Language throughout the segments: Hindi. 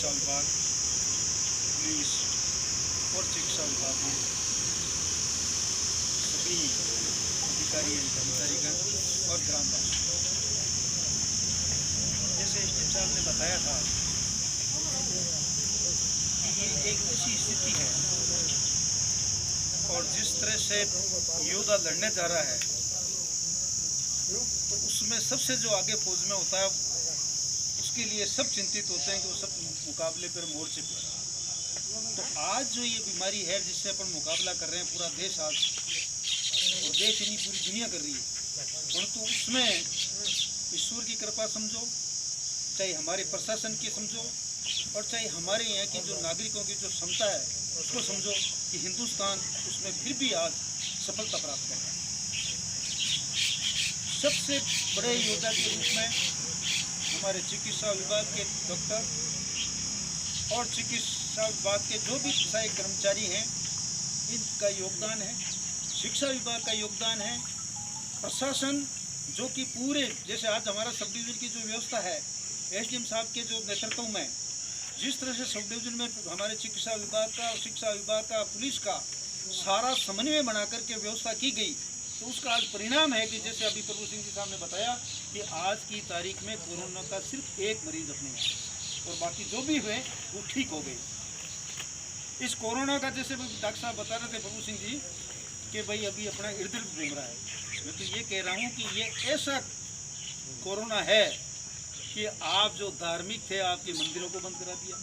शिक्षा विभाग, पुलिस और चिकित्सा विभाग में सभी अधिकारी एवं कर्मचारीगण और ग्रामवासी, जैसे एसडीएम साहब ने बताया था कि ये एक ऐसी स्थिति है और जिस तरह से योद्धा लड़ने जा रहा है तो उसमें सबसे जो आगे फौज में होता है उसके लिए सब चिंतित होते हैं कि वो सब मुकाबले पर मोर्चे पर। तो आज जो ये बीमारी है जिससे अपन मुकाबला कर रहे हैं, पूरा देश आज, और देश ही नहीं पूरी दुनिया कर रही है, परंतु उसमें ईश्वर की कृपा समझो, चाहे हमारे प्रशासन की समझो, और चाहे हमारे यहाँ की जो नागरिकों की जो क्षमता है उसको समझो कि हिंदुस्तान उसमें फिर भी आज सफलता प्राप्त कर रहा है। सबसे बड़े योद्धा के रूप में हमारे चिकित्सा विभाग के डॉक्टर और चिकित्सा विभाग के जो भी सहायक कर्मचारी हैं, इनका योगदान है। शिक्षा विभाग का योगदान है। प्रशासन जो कि पूरे, जैसे आज हमारा सब डिवीज़न की जो व्यवस्था है, एसडीएम साहब के जो नेतृत्व में जिस तरह से सब डिवीज़न में हमारे चिकित्सा विभाग का और शिक्षा विभाग का, पुलिस का सारा समन्वय बना करके व्यवस्था की गई, तो उसका आज परिणाम है कि जैसे अभी प्रभु सिंह जी साहब ने बताया कि आज की तारीख में कोरोना का सिर्फ एक मरीज अपने और बाकी जो भी हुए वो ठीक हो गए। इस कोरोना का जैसे डॉक्टर साहब बता रहे थे प्रभु सिंह जी कि भाई अभी अपना इर्द गिर्द घूम रहा है, मैं तो ये कह रहा हूँ कि ये ऐसा कोरोना है कि आप जो धार्मिक थे आपके मंदिरों को बंद करा दिया,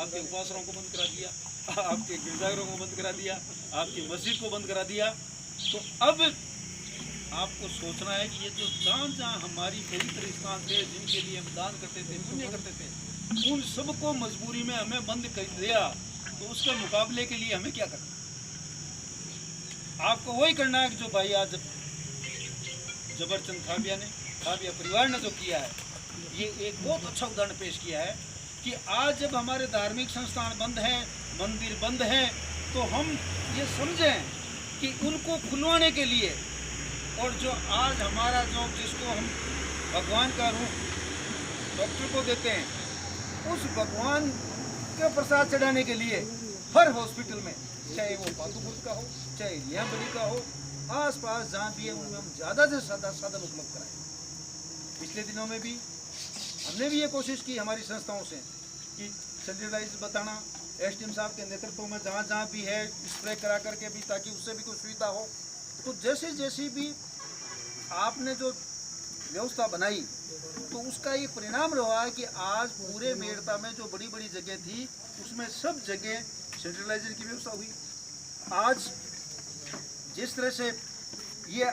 आपके उपासनाओं को बंद करा दिया, आपके गिरजाघरों को बंद करा दिया, आपकी मस्जिद को बंद करा दिया। तो अब आपको सोचना है कि ये जो जहाँ हमारी पवित्र स्थान थे, जिनके लिए हम दान करते थे, पुण्य करते थे, उन सबको मजबूरी में हमें बंद कर दिया। तो उसके मुकाबले के लिए हमें क्या करना? आपको वही करना है कि जो भाई आज जबरचंद खाबिया परिवार ने जो किया है, ये एक बहुत अच्छा उदाहरण पेश किया है कि आज जब हमारे धार्मिक संस्थान बंद हैं, मंदिर बंद हैं, तो हम ये समझें कि उनको खुलवाने के लिए, और जो आज हमारा जो जिसको हम भगवान का रूप डॉक्टर को देते हैं, उस भगवान के प्रसाद चढ़ाने के लिए हर हॉस्पिटल में, चाहे वो पातुपुर का हो, चाहे लियाबली का हो, आस पास जहाँ भी है उनमें हम ज़्यादा से ज़्यादा साधन उपलब्ध कराएं। पिछले दिनों में भी हमने भी ये कोशिश की हमारी संस्थाओं से कि सैनिटाइज बताना, एसडीएम साहब के नेतृत्व में जहाँ जहाँ भी है स्प्रे करा करके भी, ताकि उससे भी कोई सुविधा हो। तो जैसी भी आपने जो व्यवस्था बनाई, तो उसका ये परिणाम रहा है कि आज पूरे मेड़ता में जो बड़ी बड़ी जगह थी उसमें सब जगह सैनिटाइजर की व्यवस्था हुई। आज जिस तरह से ये,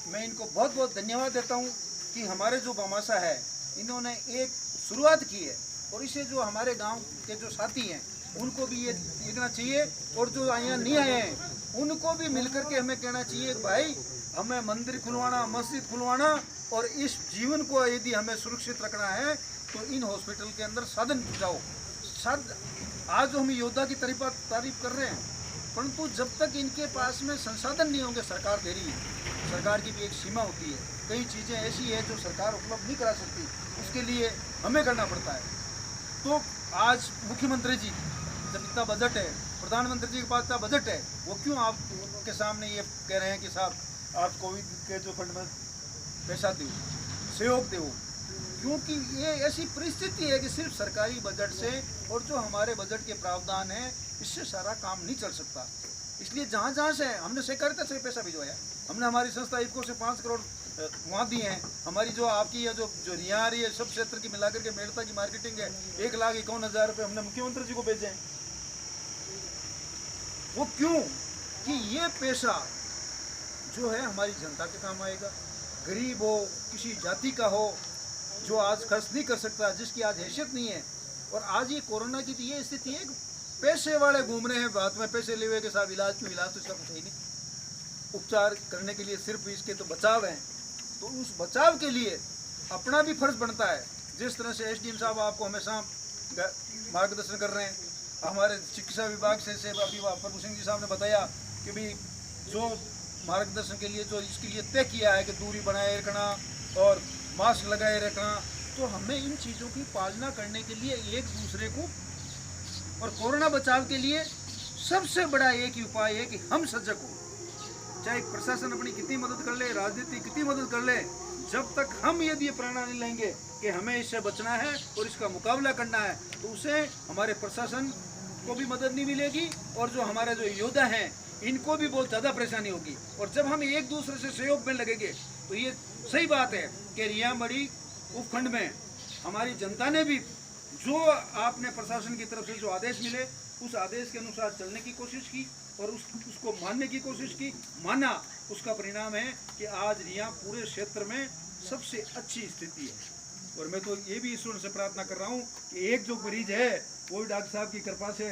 मैं इनको बहुत बहुत धन्यवाद देता हूँ कि हमारे जो बामासा है, इन्होंने एक शुरुआत की है, और इसे जो हमारे गांव के जो साथी हैं उनको भी ये देखना चाहिए, और जो यहाँ नहीं आए हैं उनको भी मिलकर के हमें कहना चाहिए कि भाई हमें मंदिर खुलवाना, मस्जिद खुलवाना, और इस जीवन को यदि हमें सुरक्षित रखना है तो इन हॉस्पिटल के अंदर साधन जाओ। आज जो हम योद्धा की तारीफ कर रहे हैं, परंतु जब तक इनके पास में संसाधन नहीं होंगे, सरकार दे रही है, सरकार की भी एक सीमा होती है, कई चीज़ें ऐसी है जो सरकार उपलब्ध नहीं करा सकती, उसके लिए हमें करना पड़ता है। तो आज मुख्यमंत्री जी जब इतना बजट है, प्रधानमंत्री जी के पास इतना बजट है, वो क्यों आपके सामने ये कह रहे हैं कि साहब आप कोविड के जो फंड में पैसा दो, सहयोग दो? क्योंकि ये ऐसी परिस्थिति है कि सिर्फ सरकारी बजट से और जो हमारे बजट के प्रावधान हैं, इससे सारा काम नहीं चल सकता। इसलिए जहाँ जहाँ से हमने सहकारिता से पैसा भिजवाया, हमने हमारी संस्था इफको से 5 करोड़ वहाँ दिए हैं। हमारी जो आपकी जो रिया आ रही है, सब क्षेत्र की मिलाकर के मेड़ता की मार्केटिंग है, 1,51,000 रुपये हमने मुख्यमंत्री जी को भेजे हैं। वो क्यों? कि ये पैसा जो है हमारी जनता के काम आएगा। गरीब हो, किसी जाति का हो, जो आज खर्च नहीं कर सकता, जिसकी आज हैसियत नहीं है, और आज ये कोरोना की तो ये स्थिति है, पैसे वाले घूम रहे हैं, हाथ में पैसे ले हुए के साथ इलाज क्यों? इलाज तो इसका कुछ ही नहीं, उपचार करने के लिए सिर्फ इसके तो बचाव हैं। तो उस बचाव के लिए अपना भी फर्ज बनता है। जिस तरह से एसडीएम साहब आपको हमेशा मार्गदर्शन कर रहे हैं, हमारे चिकित्सा विभाग से अभी प्रभु सिंह जी साहब ने बताया कि भाई जो मार्गदर्शन के लिए जो इसके लिए तय किया है कि दूरी बनाए रखना और मास्क लगाए रखना, तो तो हमें इन चीज़ों की पालना करने के लिए एक दूसरे को, और कोरोना बचाव के लिए सबसे बड़ा एक ही उपाय है कि हम सजग हो। चाहे प्रशासन अपनी कितनी मदद कर ले, राजनीति कितनी मदद कर ले, जब तक हम यदि ये प्रेरणा नहीं लेंगे कि हमें इससे बचना है और इसका मुकाबला करना है, तो उसे हमारे प्रशासन को भी मदद नहीं मिलेगी और जो हमारे जो योद्धा हैं इनको भी बहुत ज़्यादा परेशानी होगी। और जब हम एक दूसरे से सहयोग में लगेंगे तो ये सही बात है कि रियामड़ी उपखंड में हमारी जनता ने भी जो आपने प्रशासन की तरफ से जो आदेश मिले उस आदेश के अनुसार चलने की कोशिश की और उसको मानने की कोशिश की, माना। उसका परिणाम है कि आज रिया पूरे क्षेत्र में सबसे अच्छी स्थिति है। और मैं तो ये भी ईश्वर से प्रार्थना कर रहा हूँ कि एक जो मरीज है वो डॉक्टर साहब की कृपा से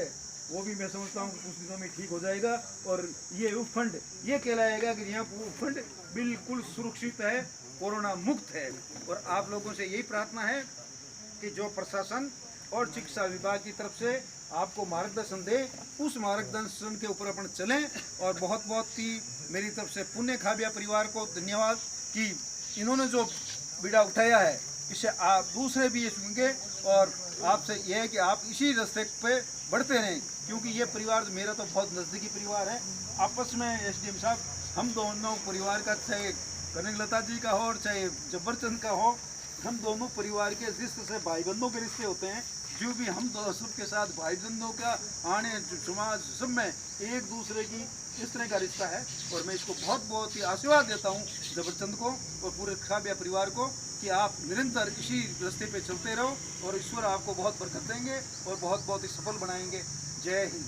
वो भी मैं समझता हूँ कुछ दिनों में ठीक हो जाएगा और ये उपखंड ये कहलाएगा कि रिया उपखंड बिल्कुल सुरक्षित है, कोरोना मुक्त है। और आप लोगों से यही प्रार्थना है कि जो प्रशासन और चिकित्सा विभाग की तरफ से आपको मार्गदर्शन दे, उस मार्गदर्शन के ऊपर अपन चलें। और बहुत बहुत ही मेरी तरफ से पुण्य खाबिया परिवार को धन्यवाद कि इन्होंने जो बीड़ा उठाया है, इससे आप दूसरे भी ये सुनेंगे। और आपसे यह है कि आप इसी रास्ते पे बढ़ते रहें, क्योंकि ये परिवार मेरा तो बहुत नज़दीकी परिवार है। आपस में एसडीएम साहब हम दोनों परिवार का, चाहे कनकलता जी का हो और चाहे जबरचंद का हो, हम दोनों परिवार के रिश्ते से भाई बंधों के रिश्ते होते हैं। जो भी हम दो सबके साथ भाई बंधों का आने समाज सब में एक दूसरे की इस तरह का रिश्ता है। और मैं इसको बहुत बहुत ही आशीर्वाद देता हूँ जबरचंद को और पूरे खाबिया परिवार को कि आप निरंतर इसी रास्ते पे चलते रहो और ईश्वर आपको बहुत बरकत देंगे और बहुत बहुत ही सफल बनाएंगे। जय हिंद।